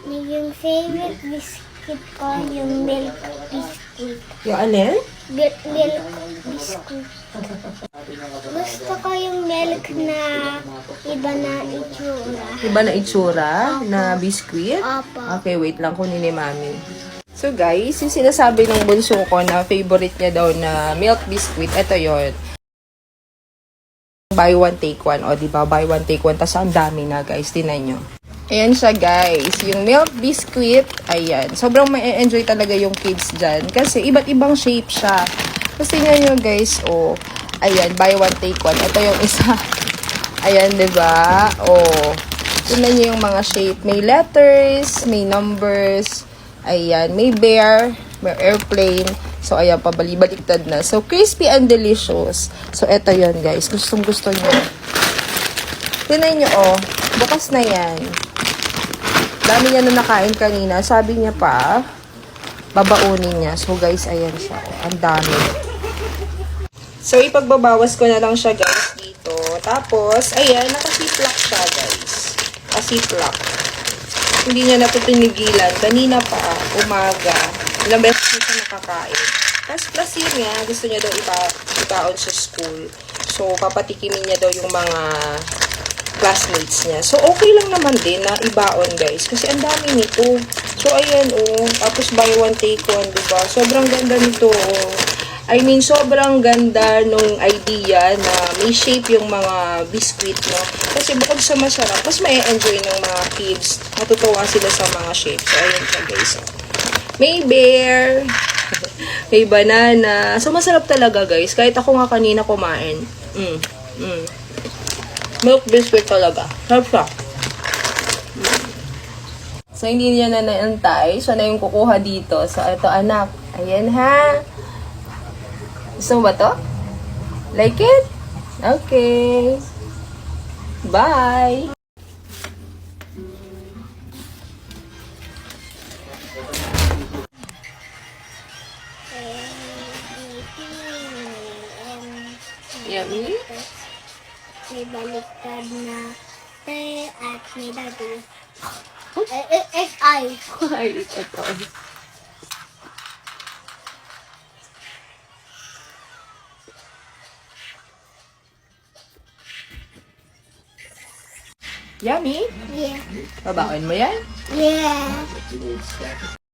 Yung favorite biscuit ko, yung milk biscuit. Yung alin? Milk biscuit. Gusto ko yung milk na iba na itsura. Iba na itsura na biscuit? Opo. Okay, wait lang, kunin ni Mami. So guys, yung sinasabi ng bunso ko na favorite niya daw na milk biscuit, ito yon. Buy one, take one. O, diba? Buy one, take one. Tapos ang dami na, guys. Tinan nyo. Ayan siya, guys. Yung milk biscuit, ayan. Sobrang ma-enjoy talaga yung kids dyan. Kasi iba't ibang shape siya. Tapos tingnan nyo, guys. O, ayan. Buy one, take one. Ito yung isa. Ayan, diba? O, tingnan nyo yung mga shape. May letters, may numbers. Ayan. May bear, may airplane. So, ayan, pabalik-baliktad na. So, crispy and delicious. So, eto yon guys. Gustong-gusto nyo. Tingnan nyo, oh. Bukas na yan. Dami niya na nakain kanina. Sabi niya pa, babaunin niya. So, guys, ayan siya. Oh. Ang dami. So, ipagbabawas ko na lang siya, guys, dito. Tapos, ayan, nakasiplak siya, guys. Kasiplak. Hindi niya napipinigilan. Kanina pa, umaga. Ilang beses niya siya nakakain. Tapos plus yun nga, gusto niya daw ibaon sa school. So, papatikimin niya daw yung mga classmates niya. So, okay lang naman din na ibaon, guys. Kasi ang dami nito. So, ayan, oh. Tapos, buy one, take one, diba? Sobrang ganda nito, oh. I mean, sobrang ganda nung idea na may shape yung mga biscuit, no? Kasi bukod sa masarap, mas may enjoy ng mga kids. Matutuwa sila sa mga shape. So, ayan siya, guys, oh. May bear, may banana. So, masarap talaga, guys. Kahit ako nga kanina kumain. Milk biscuit talaga. Sarap siya. So, hindi niya na naantay. Siya na yung kukuha dito. So, ito, anak. Ayan, ha? Gusto mo ba to? Like it? Okay. Bye! Yummy? May baliktad na T at may W. I. Ay, ito. Yummy? Yeah. Babaon mo yan? Yeah.